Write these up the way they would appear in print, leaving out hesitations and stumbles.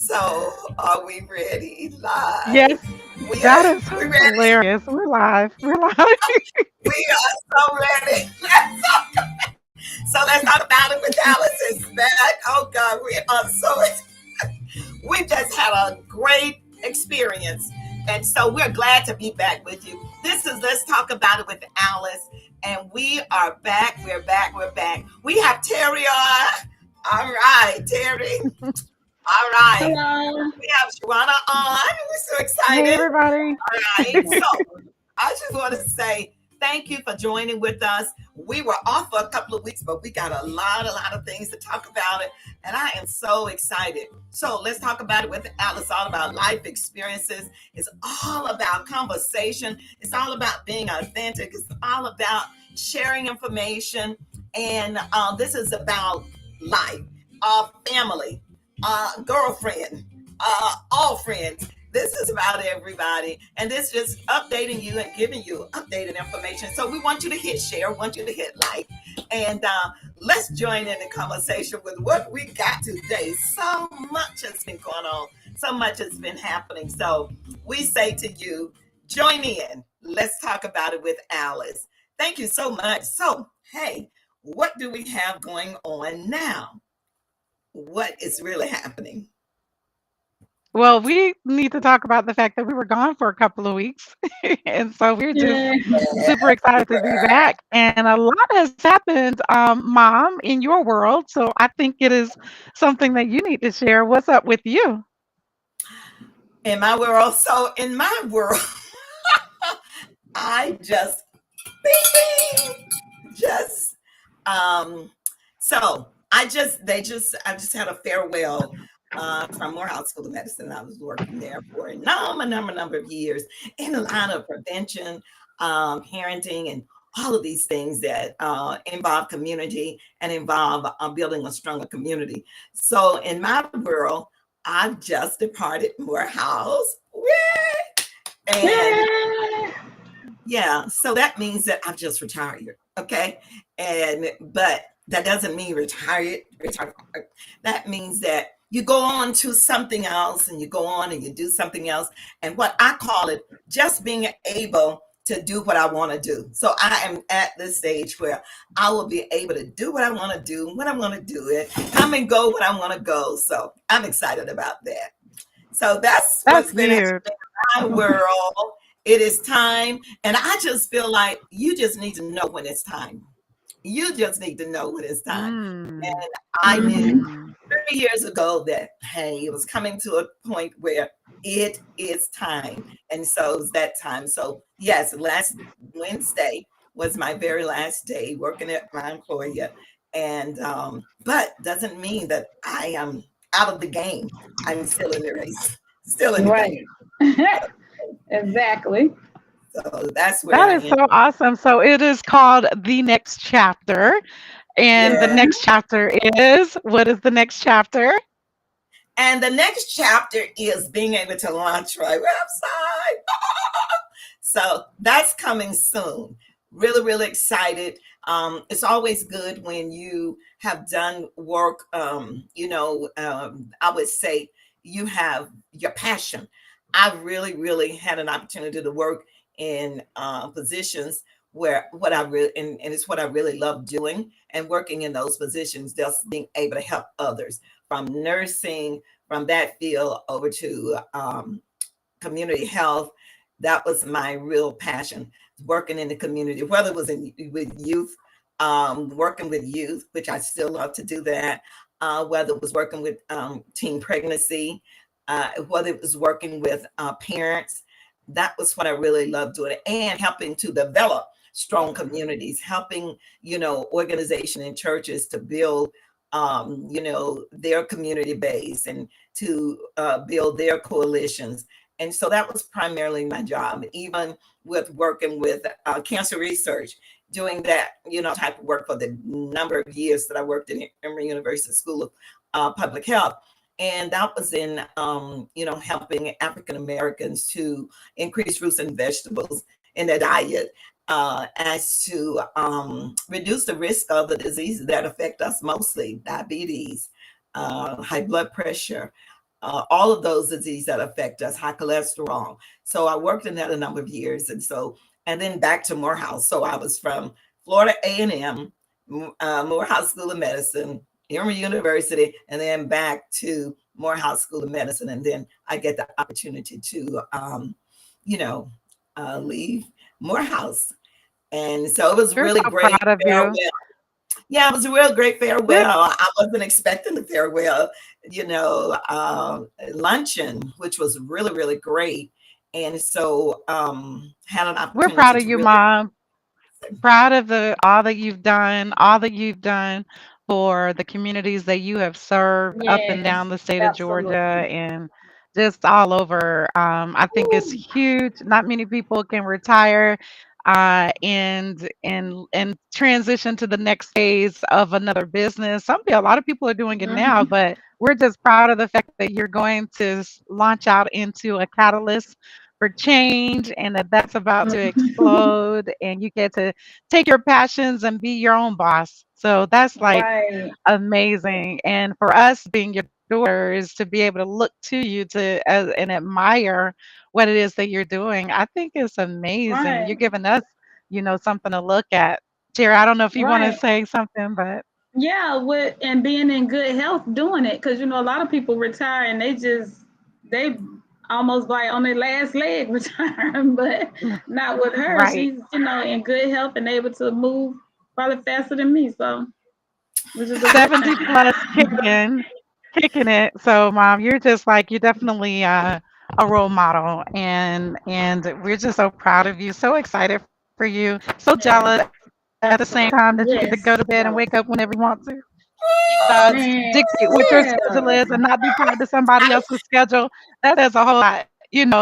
So, are we ready? Live. Yes, We that are. is We ready. hilarious. We're live. We're live. We are so ready. So let's talk about it with Alice is back. Oh God, we are so. We just had a great experience, and so we're glad to be back with you. This is Let's Talk About It with Alice, and we are back. We're back. We're back. We have Terry on. All right, Terry. All right. Hello. We have Shawana on. We're so Hey, excited. everybody. Right. So I just want to say thank you for joining with us. We were off for a couple of weeks, but we got a lot of things to talk about it. And I am so excited. So let's talk about it with Alice. All about life experiences. It's all about conversation. It's all about being authentic. It's all about sharing information. And this is about life, family, girlfriend, all friends. This is about everybody, and this is just updating you and giving you updated information. So we want you to hit share, want you to hit like, and let's join in the conversation with what we got today. So much has been going on, so much has been happening. So we say to you, join in. Let's talk about it with Alice. Thank you so much. So, hey, what do we have going on now? What is really happening? Well, we need to talk about the fact that we were gone for a couple of weeks. And so we're just Yeah. super excited to be back. And a lot has happened, Mom, in your world. So I think it is something that you need to share. What's up with you? In my world. So in my world, I just bing, bing, just um so I just had a farewell from Morehouse School of Medicine. I was working there for a number of years in a lot of prevention, parenting, and all of these things that involve community and involve building a stronger community. So in my world, I've just departed Morehouse. And Yeah. yeah, so that means that I've just retired. Okay. But that doesn't mean retired. That means that you go on to something else and you go on and you do something else. And what I call it, just being able to do what I want to do. So I am at this stage where I will be able to do what I want to do when I want to do it, come and go when I want to go. So I'm excited about that. So that's That's what's been good. my world. It is time. And I just feel like you just need to know when it's time. You just need to know when it's time. Mm, And I knew mm. 3 years ago that, hey, it was coming to a point where it is time. And so it's that time. So, yes, last Wednesday was my very last day working at my employer. And, but doesn't mean that I am out of the game. I'm still in the race, still in the game. Right. Exactly. So that's where That I is am. so awesome. So it is called The Next Chapter. And the Yeah. Mhm. next chapter is what is the next chapter? And the next chapter is being able to launch my website. So that's coming soon. Really, really excited. It's always good when you have done work. I would say you have your passion. I've really, really had an opportunity to work in positions where what I really and it's what I really love doing and working in those positions, just being able to help others from nursing, from that field over to community health. That was my real passion, working in the community, whether it was with youth, working with youth, which I still love to do that, whether it was working with teen pregnancy, whether it was working with parents. That was what I really loved doing, and helping to develop strong communities, helping, organization and churches to build, their community base and to build their coalitions. And so that was primarily my job, even with working with cancer research, doing that, type of work for the number of years that I worked in Emory University School of Public Health. And that was in, helping African Americans to increase fruits and vegetables in their diet, as to reduce the risk of the diseases that affect us mostly, diabetes, high blood pressure, all of those diseases that affect us, high cholesterol. So I worked in that a number of years, and then back to Morehouse. So I was from Florida A&M, Morehouse School of Medicine, Emory University, and then back to Morehouse School of Medicine, and then I get the opportunity to, you know, leave Morehouse, and so it was We're really so great proud of you. farewell. Yeah, it was a real great We're farewell. I wasn't expecting the farewell, luncheon, which was really, really great. And so had an we're proud opportunity of to you, really Mom. Proud of the all that you've done for the communities that you have served up and Yes, down the state of Georgia absolutely. and just all over. I think it's Woo. huge. Not many people can retire and transition to the next phase of another business. A lot of people are doing it now, Mhm. but we're just proud of the fact that you're going to launch out into a catalyst for change and that's about to explode and you get to take your passions and be your own boss. So that's like Right, amazing. And for us being your daughters to be able to look to you and admire what it is that you're doing, I think it's amazing. You're right, giving us, something to look at. Jerry, I don't know if you want to right. say something, but Yeah, with and being in good health doing it, because a lot of people retire and they almost like on their last leg retiring, but not with her. right. She's in good health and able to move probably faster than me, so which is a good 70 thing. plus kicking it. So mom, you're definitely a role model and we're just so proud of you, so excited for you, so jealous Yes, at the same time that you get to go to bed yes, and wake up jealous. whenever you want to. Man, Dictate what your schedule yeah. is and not be tied to somebody else's schedule. That is a whole lot,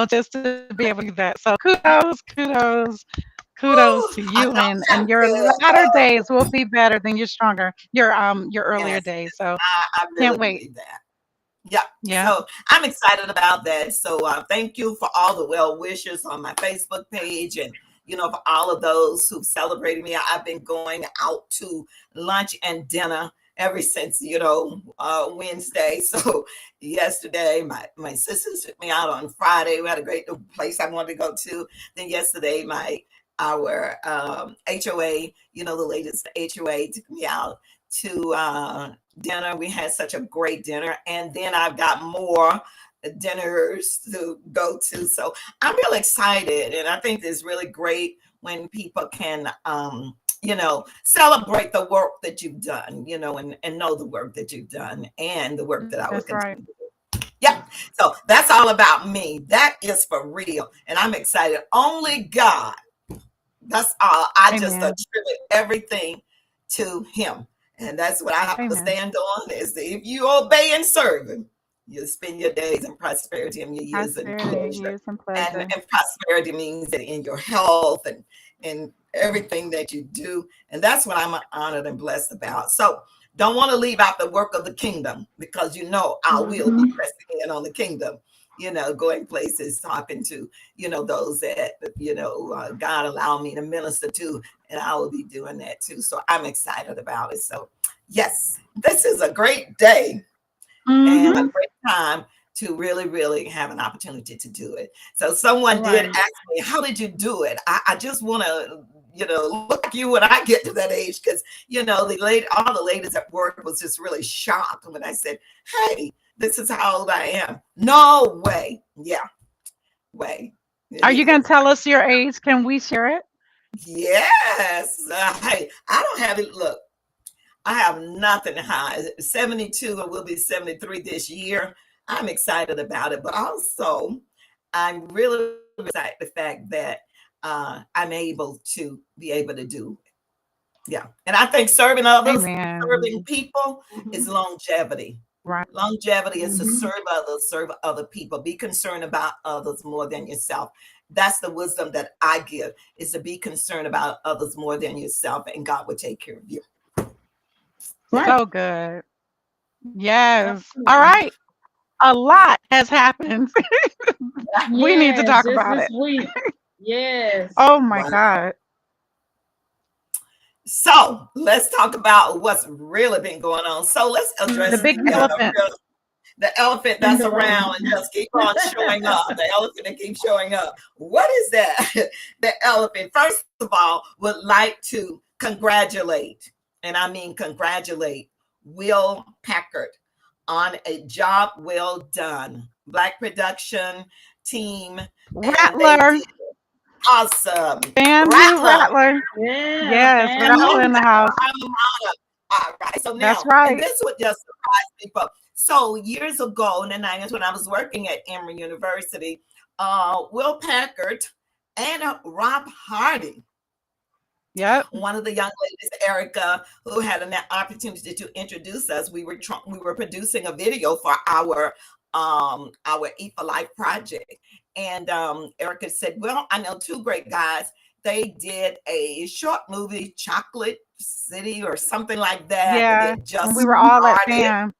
just to be able to do that. So kudos Woo, to I you know and that's your good. latter days will be better than your earlier Yes, days. So I can't really wait. believe that. Yeah. Yeah. So I'm excited about that. So thank you for all the well wishes on my Facebook page and, for all of those who've celebrated me. I've been going out to lunch and dinner ever since, Wednesday. So yesterday, my sisters took me out on Friday. We had a great place I wanted to go to. Then yesterday, our HOA, the latest HOA took me out to dinner. We had such a great dinner. And then I've got more dinners to go to. So I'm really excited. And I think it's really great when people can, celebrate the work that you've done, and know the work that you've done and the work that I will That's right. continue to do. Yeah. So that's all about me. That is for real. And I'm excited. Only God. That's all. I just Amen. attribute everything to him. And that's what I have to Amen. stand on is that if you obey and serve him, you'll spend your days in prosperity and your years in Prosperity, pleasure. years, and And, pleasure. and prosperity means that in your health and everything that you do. And that's what I'm honored and blessed about. So don't want to leave out the work of the kingdom because I will be Hmm. pressing in on the kingdom, going places, talking to, those that, God allowed me to minister to, and I will be doing that too. So I'm excited about it. So, yes, this is a great day and a Hmm. great time to really, really have an opportunity to do it. So, someone did Right. ask me, how did you do it? I just want to, look like you when I get to that age because, all the ladies at work was just really shocked when I said, hey, this is how old I am. No way. Yeah, way. Are you going Yes. to tell us your age? Can we share it? Yes. Hey, I don't have it. Look, I have nothing high. 72 and we'll be 73 this year. I'm excited about it, but also I'm really excited the fact that I'm able to be able to do it. Yeah. And I think serving others, Amen. serving people is Hmm. longevity. Right. Longevity is to Hmm. serve other people. Be concerned about others more than yourself. That's the wisdom that I give is to be concerned about others more than yourself, and God will take care of you. Yeah. Right. So good. Yes. All Absolutely. right. A lot has happened. We need to Yes, talk just about this it. week. Yes. Oh my Wow. God. So let's talk about what's really been going on. So let's address The big Hmm. elephant. The elephant In that's the around room. and just keep on showing up. The elephant that keeps showing up. What is that? The elephant, first of all, would like to congratulate, and I mean congratulate, Will Packard on a job well done. Black production team, and they Rattler, did awesome. FAMU Rattler, Rattler. Yeah, Yes, come Rattler on, in family. the house. alma mater. All right, so That's now, and right. this would just surprise people. So years ago in the 90s, when I was working at Emory University, Will Packard and Rob Hardy, Yep. one of the young ladies, Erica, who had an opportunity to introduce us. We were producing a video for our Eat for Life project, and Erica said, "Well, I know two great guys. They did a short movie, Chocolate City, or something like that. They Yeah. had And just we were all at started. FAM.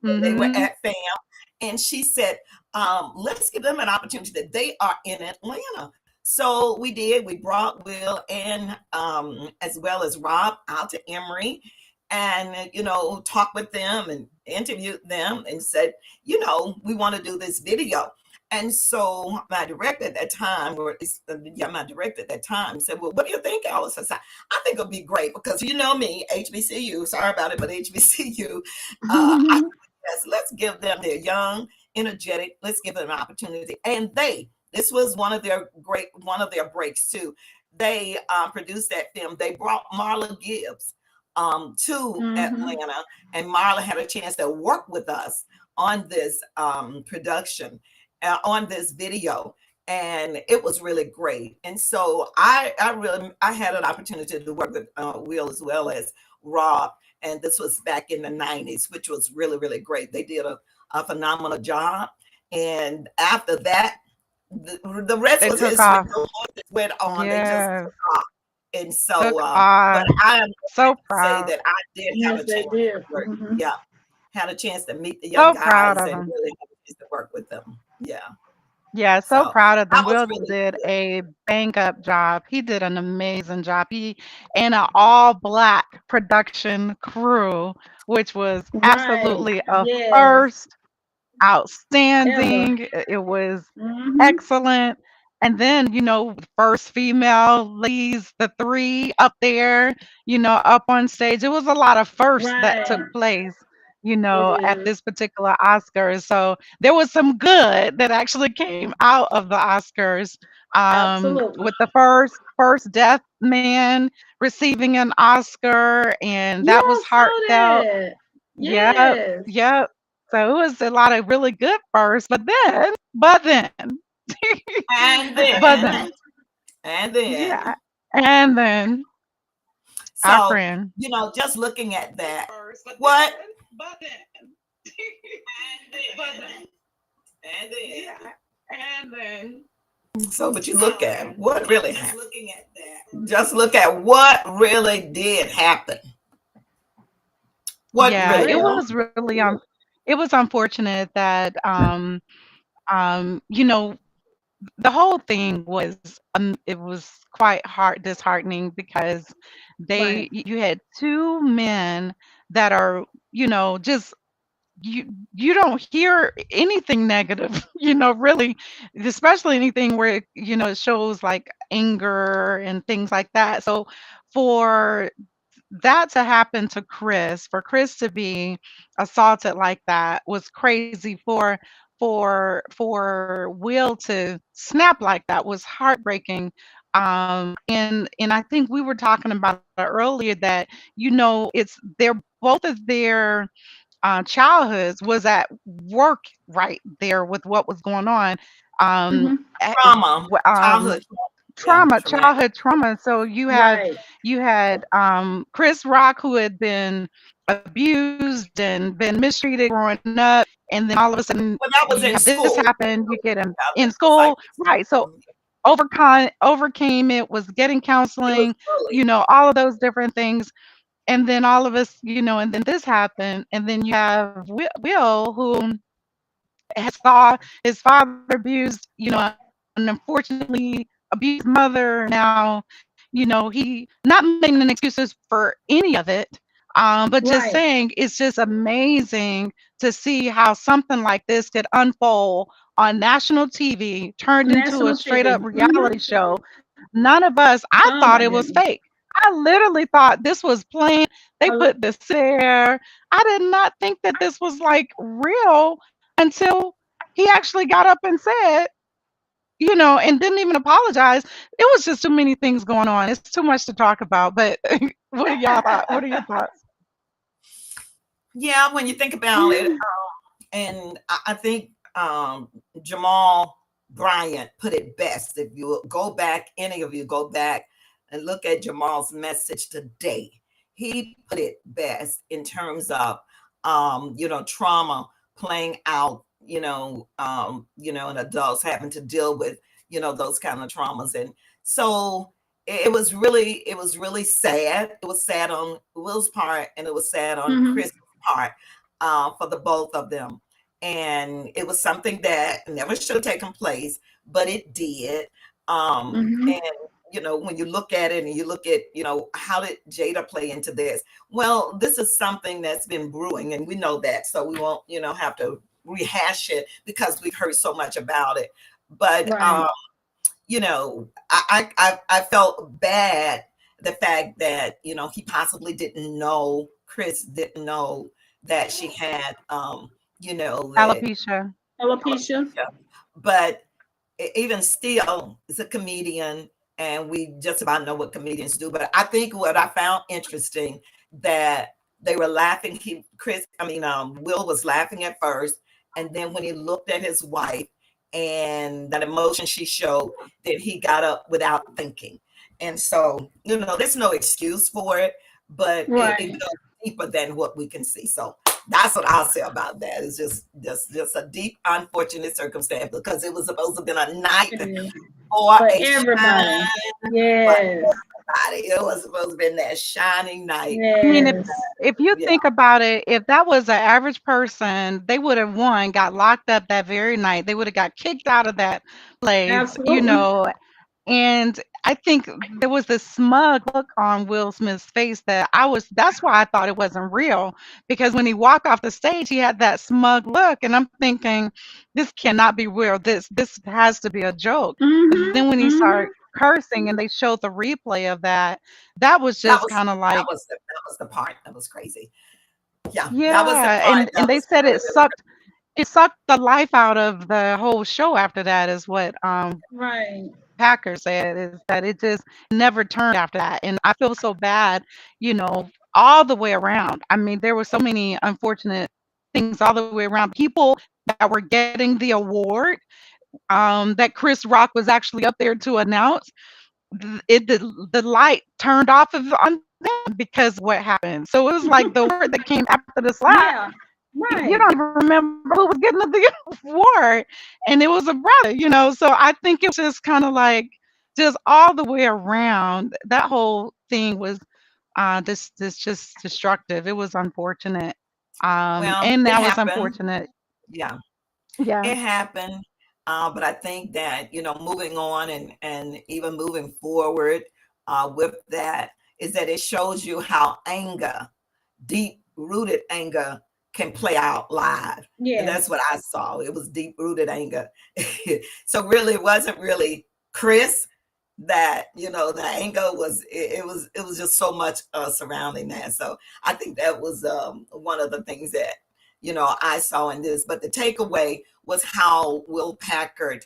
They were Mm-hmm. at FAM, and she said, let's give them an opportunity that they are in Atlanta." So we did. We brought Will and as well as Rob out to Emory, and talked with them and interviewed them and said, we want to do this video. And so my director at that time, or at least, yeah, my director at that time said, "Well, what do you think, Alice?" I said, "I think it'll be great because you know me, HBCU. Sorry about it, but HBCU. I Yes, let's give them. They're young, energetic. Let's give them an opportunity." And this was one of their breaks too. They produced that film. They brought Marla Gibbs to Hmm. Atlanta, and Marla had a chance to work with us on this production, on this video. And it was really great. And so I had an opportunity to work with Will as well as Rob, and this was back in the 90s, which was really, really great. They did a phenomenal job. And after that, the rest They was took history. off. The Lord just went on. They just Yes. took off. And so, Took but off. I am So glad to say proud. that I did have Yes, a they chance did. to work. Hmm. Yeah, had a chance to meet the young So proud guys of and them. really have a chance to work with them. Yeah. Yeah, so So proud of them. that was Will really did good. a bang up job. He did an amazing job. He and an all black production crew, which was Right. absolutely a Yes. first, Ever. outstanding. It was Hmm. excellent. And then, first female leads, the three up there, up on stage. It was a lot of firsts that took Right. place, It at is. this particular Oscars. So there was some good that actually came out of the Oscars. Absolutely. With the first deaf man receiving an Oscar, and Yeah, that was I saw heartfelt. that. Yep, Yes. yep. So it was a lot of really good first, but then, And but then, then, and yeah, then, and then our so, friend. just looking at that, First, what? but then, but then, And then, yeah, and then. so, but you look at what really happened. Looking at that. Just look at what really did happen. What Yeah, really it did. Well, was really it was unfortunate that the whole thing was it was quite disheartening because right. you had two men that are, just you don't hear anything negative, really, especially anything where it shows like anger and things like that. So for that to happen to Chris, for Chris to be assaulted like that was crazy. For Will to snap like that was heartbreaking. And I think we were talking about it earlier that it's they're both of their childhoods was at work right there with what was going on. Um, Hmm. eh, Trauma, childhood, yeah, trauma, traumatic. childhood trauma. So Right. you had Chris Rock, who had been abused and been mistreated growing up, and then all of a sudden Well, that was you in have this school. happen. You get him Yeah, in this was like school, right? So overcame it, was getting he was counseling, bullied. all of those different things. And then all of us, and then this happened, and then you have Will, who has saw his father abused, and unfortunately abused mother. Now, he not making excuses for any of it, But just Right. saying, it's just amazing to see how something like this could unfold on national TV, turned into a National straight TV. up reality show. None of us, I Oh thought my it was goodness. fake. I literally thought this was planned. They Uh, put this there. I did not think that this was like real until he actually got up and said, and didn't even apologize. It was just too many things going on. It's too much to talk about. But what are y'all thought? What are your thoughts? Yeah, when you think about it, and I think Jamal Bryant put it best. If you go back, any of you go back and look at Jamal's message today, he put it best in terms of trauma playing out, and adults having to deal with, those kind of traumas. And so it was really sad. It was sad on Will's part, and it was sad on mhm. Chris' part, for the both of them. And it was something that never should have taken place, but it did. Mhm. And when you look at it and you look at, how did Jada play into this? Well, this is something that's been brewing, and we know that, so we won't, have to rehash it because we've heard so much about it. But Right. I felt bad, the fact that he possibly didn't know, Chris didn't know that she had that Alopecia. Alopecia. alopecia. But even still, is a comedian, and we just about know what comedians do. But I think what I found interesting, that they were laughing. Will was laughing at first, and then when he looked at his wife and that emotion she showed, that he got up without thinking. And so, there's no excuse for it, but it Right. goes deeper than what we can see. So that's what I'll say about that. It's just a deep, unfortunate circumstance, because it was supposed to have been a night It is. for For a everybody. shine for Yes. everybody. It was supposed to have been that shining night. I mean, if Yes. if you Yeah. think about it, if that was an average person, they would have one got locked up that very night. They would have got kicked out of that place, Absolutely. and I think there was this smug look on Will Smith's face that's why I thought it wasn't real, because when he walked off the stage, he had that smug look, and I'm thinking, this cannot be real. This has to be a joke. But Mhm. then when he Mhm. started cursing and they showed the replay of that was That just was kind of that like, was the part that was crazy. Yeah, that was the yeah, part and that they was said really, really it sucked the life out of the whole show after that, is what Right. Packer said, is that it just never turned after that. And I feel so bad, you know, all the way around. I mean, there were so many unfortunate things all the way around. People that were getting the award, that Chris Rock was actually up there to announce, the light turned off of on them because of what happened. So it was like the word that came after the slap, Yeah. you Right. don't even remember who was getting the award, and it was a brother, So I think it was just kind of like, just all the way around. That whole thing was this just destructive. It was unfortunate, well, and it now it's happened. unfortunate. Yeah, Yeah, it happened. But I think that, moving on, and even moving forward, with that, is that it shows you how anger, deep rooted anger, can play out live. And that's Yes. what I saw. It was deep rooted anger. So really, it wasn't really Chris, that, the anger was, it was just so much surrounding that. So I think that was one of the things that, I saw in this. But the takeaway was how Will Packard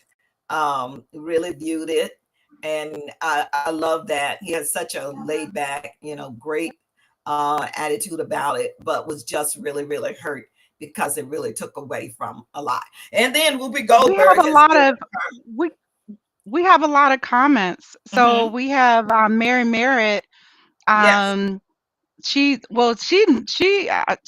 really viewed it. And I love that he has such a laid back, great attitude about it, but was just really, really hurt because it really took away from a lot. And then Whoopi we have Goldberg a has lot given of we we have a lot of comments. her. So we have Mary Merritt. Yes. Um, she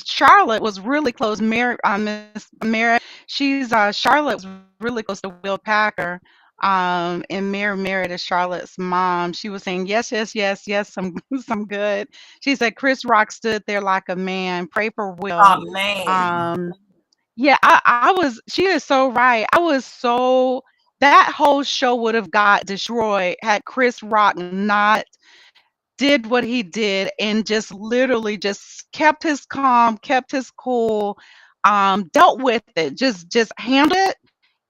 Charlotte was really close. Miss Mary, Charlotte was really close to Will Packer. And Mary Merritt is Charlotte's mom. She was saying yes, yes, yes, yes, some some good. She said Chris Rock stood there like a man. Pray for Will. Oh man. Um, yeah, I was. She is so right. I was so that whole show would have got destroyed had Chris Rock not did what he did and just literally just kept his calm, kept his cool, dealt with it, just handled it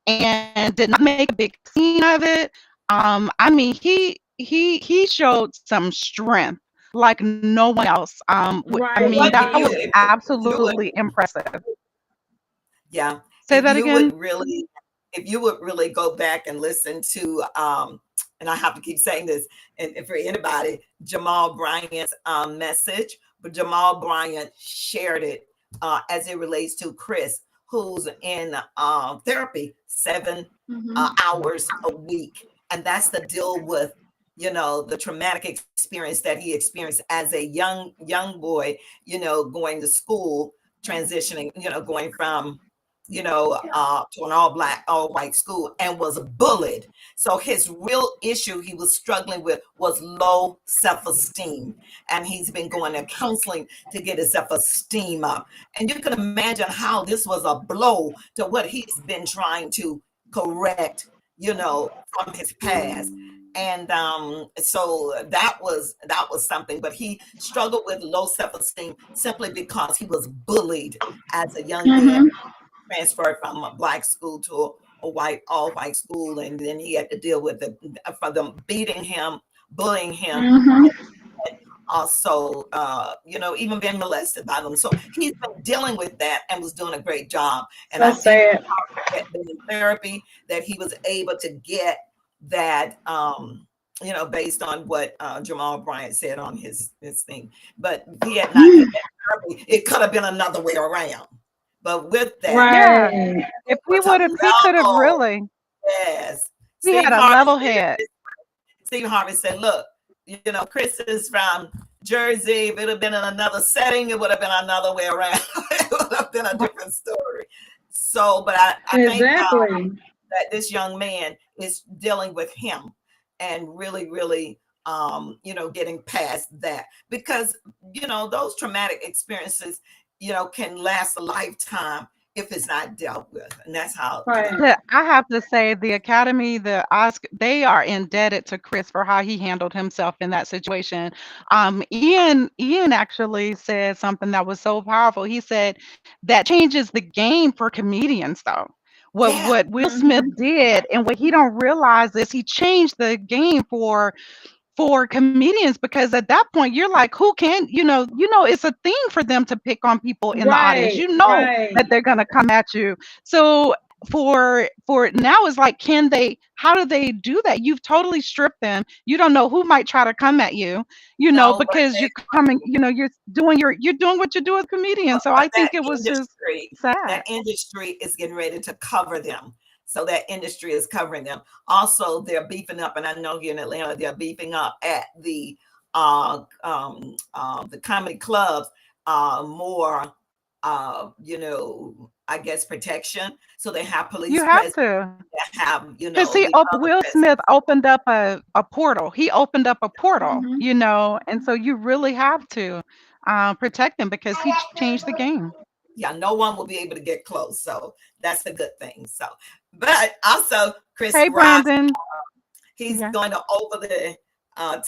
and did not make a big scene of it. I mean, he showed some strength like no one else. I Right, mean, he What do that you, was did. if you would, absolutely impressive. yeah, Say that again. if you would really go back and listen to, and I have to keep saying this, and for anybody, Jamal Bryant's message, but Jamal Bryant shared it as it relates to Chris, who's in therapy 7 hours a week, and that's the deal with, the traumatic experience that he experienced as a young boy, going to school, transitioning, going from to an all black, all white school, and was bullied. So his real issue he was struggling with was low self-esteem. And he's been going to counseling to get his self-esteem up. And you can imagine how this was a blow to what he's been trying to correct, from his past. And so that was something, but he struggled with low self-esteem simply because he was bullied as a young man, Mm-hmm. transferred from a black school to a white, all white school, and then he had to deal with for them beating him, bullying him, Mm-hmm. also, even being molested by them. So he's been dealing with that and was doing a great job. And So I think sad. that in therapy that he was able to get that, based on what Jamal Bryant said on his thing. But if he had not had that therapy, it could have been another way around. But with that, Yeah. Right. If was a he could have level. really, Yes. he had a level head. Steve Harvey said, look, Chris is from Jersey. If it had been in another setting, it would have been another way around. It would have been a different story. So, but I think Exactly. that this young man is dealing with him and really, really, getting past that, because, those traumatic experiences, can last a lifetime if it's not dealt with. And that's how, Right. I have to say the Academy, the Oscar, they are indebted to Chris for how he handled himself in that situation. Ian actually said something that was so powerful. He said that changes the game for comedians, though. yeah, What Will Smith Mm-hmm. did and what he don't realize is he changed the game for comedians, because at that point you're like, who can, it's a thing for them to pick on people in the audience, Right. that Right. they're going to come at you. So for now it's like, how do they do that? You've totally stripped them. You don't know who might try to come at you, no, because you're coming, you're doing what you do as a comedian. So but I think it was just sad. that industry is getting ready to cover them. So that industry is covering them. Also, they're beefing up, and I know here in Atlanta, they're beefing up at the comedy clubs, more, I guess protection. So they have police You have presence, to. they have, Because the other Will presence. Smith opened up a portal. He opened up a portal, Mm-hmm. and so you really have to protect him because he changed the game. Yeah, no one will be able to get close. So that's a good thing. So, but also Chris Hey, Rock, Brandon. he's Yeah. going to over the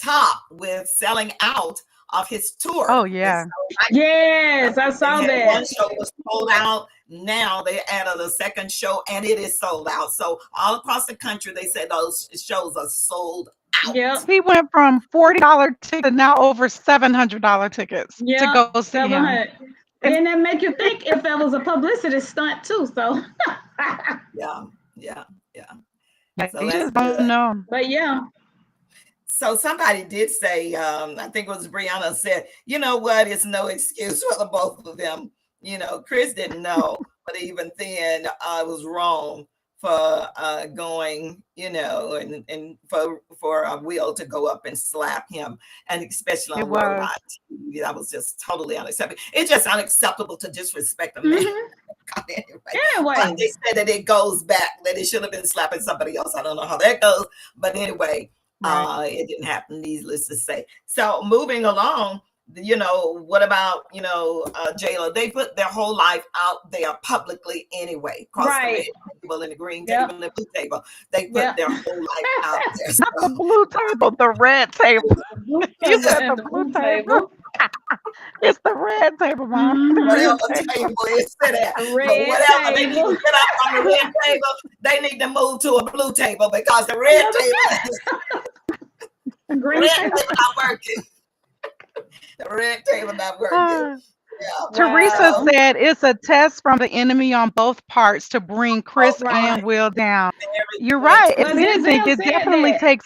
top with selling out of his tour. Oh, And yeah. so Yes, I saw they had one that. show was sold out. Now they added a second show and it is sold out. So all across the country, they said those shows are sold out. Yep. He went from $40 ticket now over $700 tickets to Yep. go see him. 700. Then that make you think if that was a publicity stunt too. So, Yeah, yeah, yeah. So You that's just don't good. know. but yeah. So somebody did say, I think it was Brianna said, you know what? It's no excuse for the both of them. Chris didn't know, but even then, I was wrong for going, and for Will to go up and slap him, and especially It on worldwide was. TV. That was just totally unacceptable. It's just unacceptable to disrespect a man. Mhm. Anyway, Anyway, but they said that it goes back, that it should have been slapping somebody else. I don't know how that goes, but anyway, Right. it didn't happen, needless to say. So moving along, what about, Jayla? They put their whole life out there publicly anyway, across the red Right. table and the green table Yep. and the blue table. They put Yep. their whole life out there. Not the So, blue table, the red table. The blue You table said the and the blue blue table. table. It's the red table, Mom. The whatever red table. table is sit at. The But red whatever, they need table. to get up from the red table. They need to move to a blue table because the red Yeah, table the the green red table. table not working. The red table not working. Ah. Yeah. Teresa Wow. said it's a test from the enemy on both parts to bring Chris Right. and Will down. You're Very right. true. If Well, anything, Denzel it said definitely that. takes.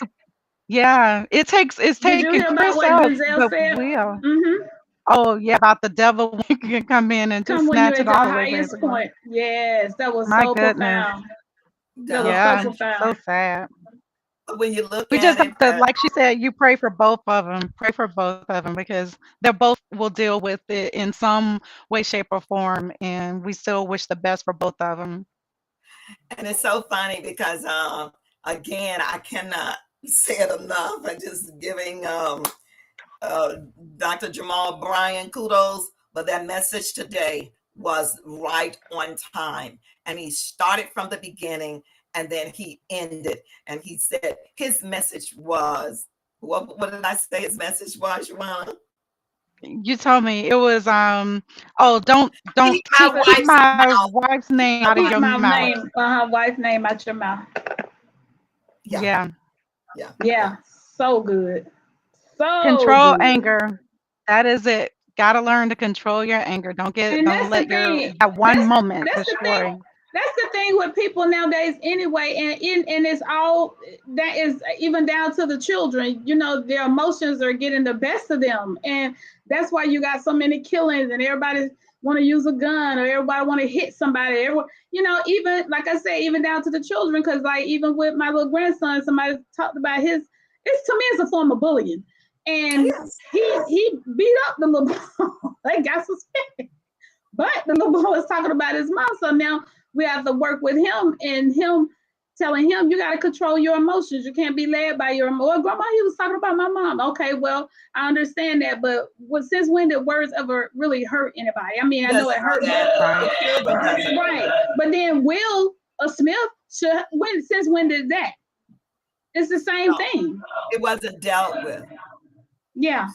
Yeah, it's Did you taking hear about Chris what out, Denzel but said? Will. Mm-hmm. Oh yeah, about the devil can come in and just Come when you're snatch at it your all away, highest basically. point. Yes, that was My so goodness. profound. That was so Yeah, so profound. sad. But when you look We at just it, have to, like she said, you pray for both of them. Pray for both of them because they both will deal with it in some way, shape, or form, and we still wish the best for both of them. and it's so funny because again, I cannot say it enough. I'm just giving uh, Dr. Jamal Bryan kudos, but that message today was right on time. And he started from the beginning and then he ended. And he said his message was, what did I say his message was, Shawana? You told me it was don't Keep my keep wife's my mouth. wife's name out of Keep your my mouth. name, wife name out your mouth. Yeah, Yeah. yeah. Yeah, so good. So Control good. anger. That is it. Gotta learn to control your anger. Don't And don't that's the let thing. that one That's moment that's the thing. destroy. That's the thing with people nowadays anyway, and it's all that is even down to the children. Their emotions are getting the best of them, and that's why you got so many killings, and everybody want to use a gun, or everybody want to hit somebody. Even like I said, even down to the children, because like even with my little grandson, somebody talked about his. It's to me, it's a form of bullying, and Yes. he beat up the little boy. They got suspended. But the little boy was talking about his mom. So now we have to work with him and him telling him, you got to control your emotions. You can't be led by your emotions. Well, grandma, he was talking about my mom. Okay, well, I understand that. But since when did words ever really hurt anybody? I mean, I know it hurt. Right. Right. But then Will Smith, since when did that? It's the same thing. It wasn't dealt with. Yeah.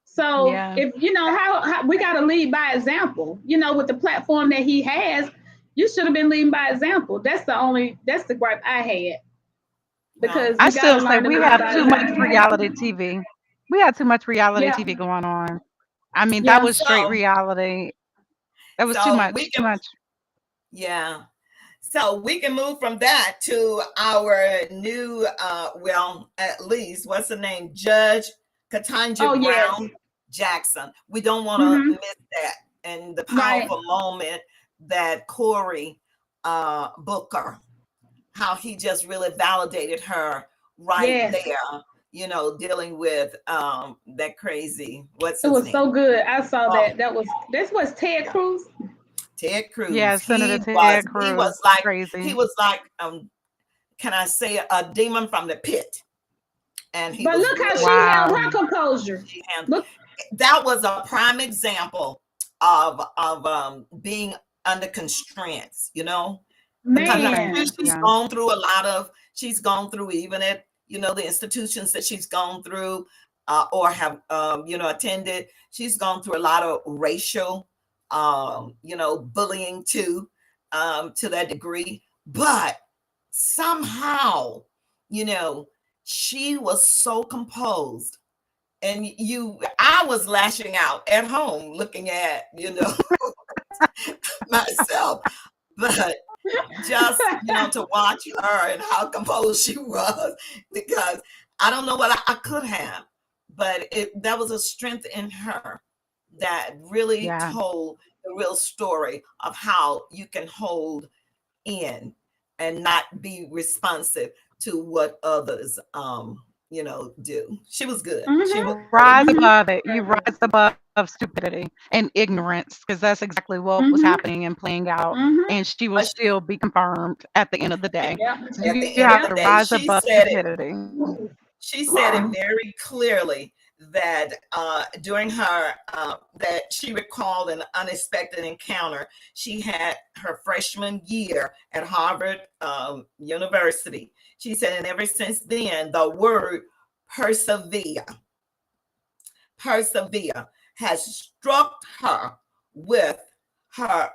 So Yeah. if how we got to lead by example, with the platform that he has, you should have been leading by example. That's the gripe I had. Because I you still gotta say learn to we lead have by too much example. reality TV. We had too much reality Yeah. TV going on. I mean, Yeah. that was straight So- reality. That was too So much. we Too much. Yeah. So we can move from that to our new, at least, what's the name? Judge Katanja Oh, Brown yes. Jackson. We don't want to Mhm. miss that. And the Right. powerful moment that Cory Booker, how he just really validated her right Yes. there, dealing with that crazy, what's It his was name? so good. I saw Oh. that. This was Ted Yeah. Cruz. Ted Cruz. Yeah, Senator He Ted He Cruz. was like, Crazy. he was like, can I say a demon from the pit? And he But was look how really- she held Wow. her composure. she handled- Look, that was a prime example of being under constraints, because man. she's Yeah. gone through she's gone through even at the institutions that she's gone through or have attended. She's gone through a lot of racial bullying too, to that degree, but somehow she was so composed. And I was lashing out at home looking at myself, but just to watch her and how composed she was, because I don't know what I could have, but that was a strength in her that really Yeah. told the real story of how you can hold in and not be responsive to what others do. She was good. She Mhm. was Rise great. above it. You rise above stupidity and ignorance because that's exactly what was Mhm. happening and playing out. Mhm. And she will still be confirmed at the end of the day. Yeah. So At you the end have of to the day, rise she above said it. stupidity. She said it very clearly that during her that she recalled an unexpected encounter she had her freshman year at Harvard University. She said, and ever since then, the word persevere has struck her with her,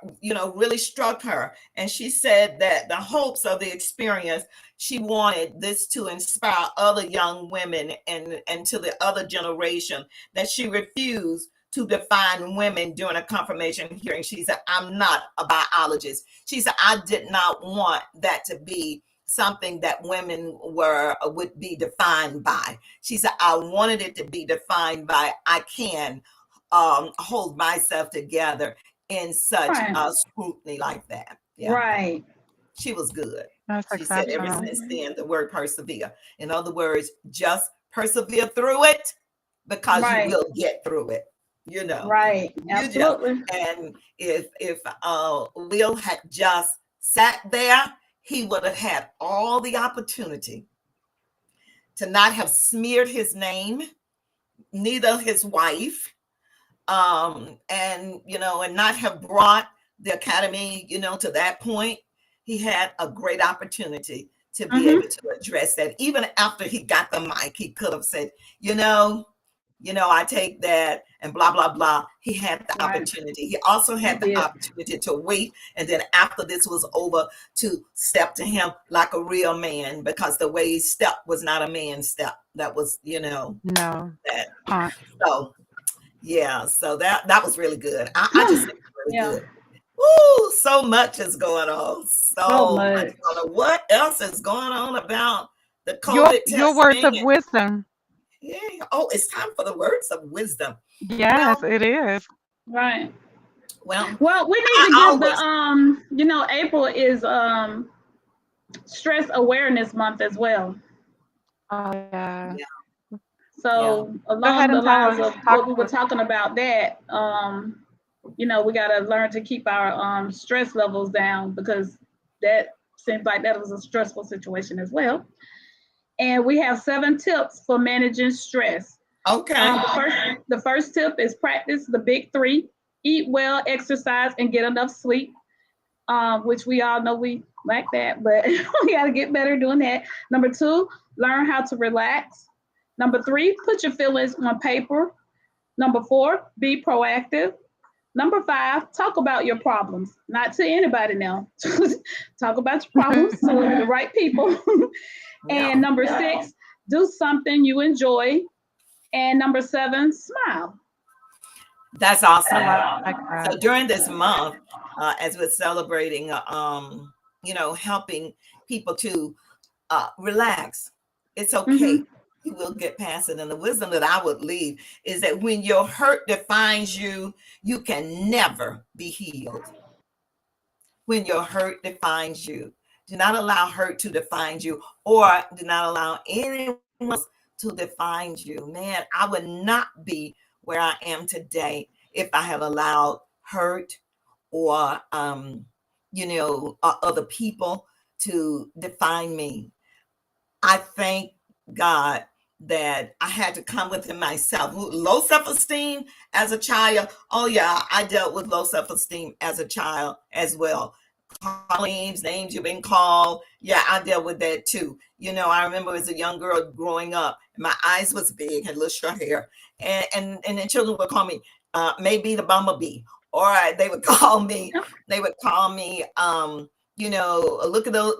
really struck her. And she said that the hopes of the experience, she wanted this to inspire other young women and to the other generation, that she refused to define women during a confirmation hearing. She said, I'm not a biologist. She said, I did not want that to be something that women would be defined by. She said, I wanted it to be defined by, I can hold myself together in such scrutiny like that. Yeah. Right. She was good. That's She said, ever exceptional. since then, the word persevere. In other words, just persevere through it, because Right. you will get through it. Right. You just- Absolutely. and if Will had just sat there, he would have had all the opportunity to not have smeared his name, neither his wife, and not have brought the academy, to that point. He had a great opportunity to be able to address that. Even after he got the mic, he could have said, I take that, and blah, blah, blah. He had the opportunity. He also had the opportunity to wait. And then after this was over, to step to him like a real man, because the way he stepped was not a man step. That was, No. that. So, yeah. So that was really good. I just think it's really good. Ooh, so much is going on. So much going on. What else is going on about the COVID testing? Your words of wisdom. Yeah. Oh, it's time for the words of wisdom. Yes, it is. Right. Well, we need to give the April is Stress Awareness Month as well. Oh yeah. So along the lines of what we were talking about, that we got to learn to keep our stress levels down, because that seems like that was a stressful situation as well. And we have 7 tips for managing stress. Okay. The first tip is practice the big 3: eat well, exercise, and get enough sleep, which we all know we lack that, but we got to get better doing that. Number 2, learn how to relax. Number 3, put your feelings on paper. Number 4, be proactive. Number 5, talk about your problems. Not to anybody now. Talk about your problems to the right people. And number 6, do something you enjoy. And number 7, smile. That's awesome. So during this month, as we're celebrating, helping people to relax, it's okay. You will get past it. And the wisdom that I would leave is that when your hurt defines you, you can never be healed. When your hurt defines you, do not allow hurt to define you, or do not allow anyone else to define you. Man, I would not be where I am today if I had allowed hurt or, other people to define me. I thank God that I had to come within myself. Low self-esteem as a child. Oh yeah, I dealt with low self-esteem as a child as well. Names you've been called. Yeah, I dealt with that too. I remember as a young girl growing up, my eyes was big, had little short hair, and then children would call me maybe the bumblebee, or they would call me, look at those,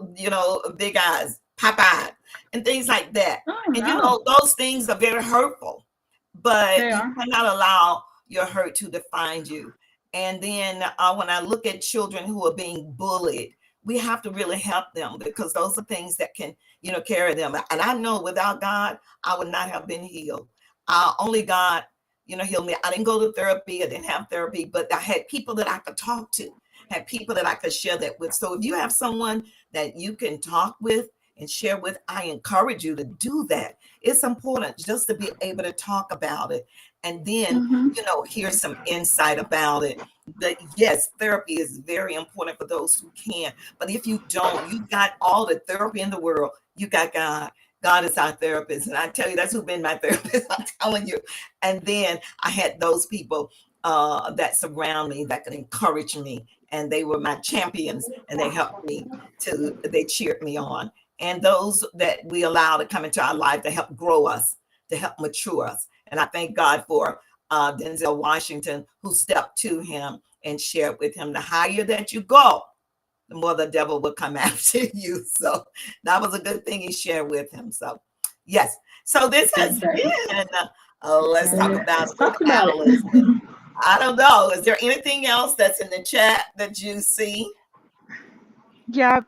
big eyes, Popeye, and things like that. And those things are very hurtful, but you cannot allow your hurt to define you. And then when I look at children who are being bullied, we have to really help them, because those are things that can, carry them. And I know without God, I would not have been healed. Only God, healed me. I didn't go to therapy. I didn't have therapy, but I had people that I could talk to, had people that I could share that with. So if you have someone that you can talk with and share with, I encourage you to do that. It's important just to be able to talk about it, and then hear some insight about it. That yes, therapy is very important for those who can, but if you don't, you got all the therapy in the world. You got God. God is our therapist. And I tell you, that's who's been my therapist. I'm telling you. And then I had those people that surround me that could encourage me. And they were my champions, and they helped me they cheered me on. And those that we allow to come into our life to help grow us, to help mature us. And I thank God for Denzel Washington, who stepped to him and shared with him, the higher that you go, the more the devil will come after you. So that was a good thing he shared with him. So yes. So this has been, let's talk about it. I don't know. Is there anything else that's in the chat that you see? Yeah.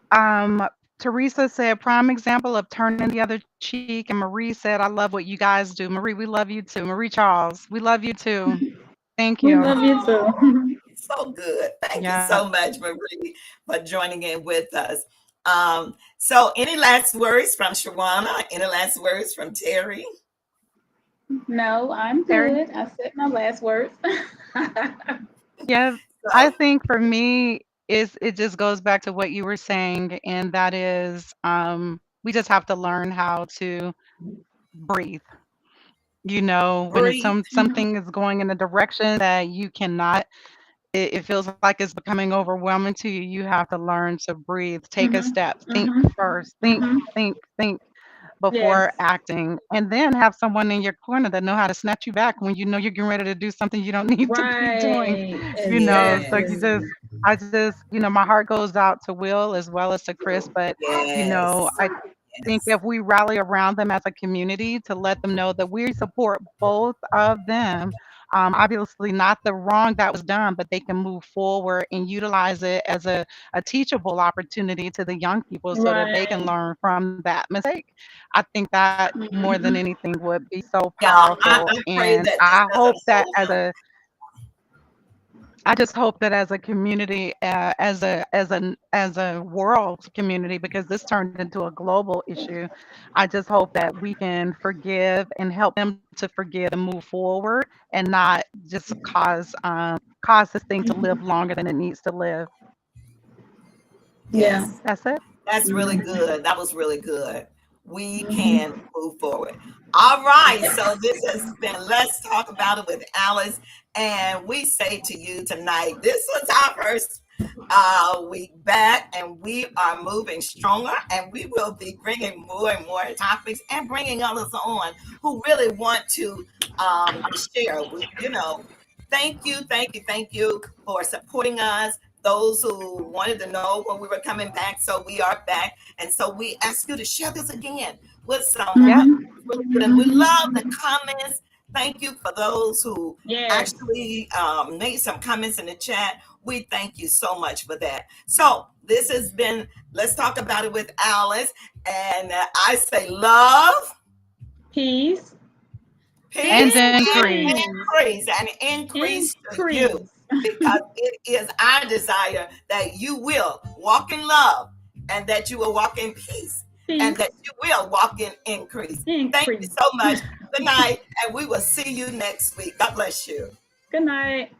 Teresa said, prime example of turning the other cheek. And Marie said, I love what you guys do. Marie, we love you too. Marie Charles, we love you too. Thank you. We love you too. So good. Thank you so much, Marie, for joining in with us. So any last words from Shawana? Any last words from Terry? No, I'm good. I said my last words. Yeah, I think for me, it just goes back to what you were saying, and that is we just have to learn how to breathe. You know, when it's something is going in a direction that you cannot, it feels like it's becoming overwhelming to you. You have to learn to breathe, take a step, think first, think before acting, and then have someone in your corner that know how to snatch you back when you know you're getting ready to do something you don't need to be doing. You know, so I just, you know, my heart goes out to Will as well as to Chris, but you know, I think if we rally around them as a community to let them know that we support both of them, obviously not the wrong that was done, but they can move forward and utilize it as a teachable opportunity to the young people so that they can learn from that mistake. I think that more than anything would be so powerful. And I hope that I just hope that as a community, as a world community, because this turned into a global issue, I just hope that we can forgive and help them to forgive and move forward, and not just cause this thing to live longer than it needs to live. Yes, that's it. That's really good. That was really good. We can move forward. All right. So this has been Let's Talk About It with Alice. And we say to you tonight, this was our first week back, and we are moving stronger, and we will be bringing more and more topics and bringing others on who really want to share. You know, thank you for supporting us. Those who wanted to know when we were coming back, so we are back, and so we ask you to share this again with someone. And we love the comments. Thank you for those who actually made some comments in the chat. We thank you so much for that. So this has been Let's Talk About It with Alice, and I say love, peace, and increase, and increase to you. Because it is our desire that you will walk in love, and that you will walk in peace, and that you will walk in increase. Thank you so much. Good night, and we will see you next week. God bless you. Good night.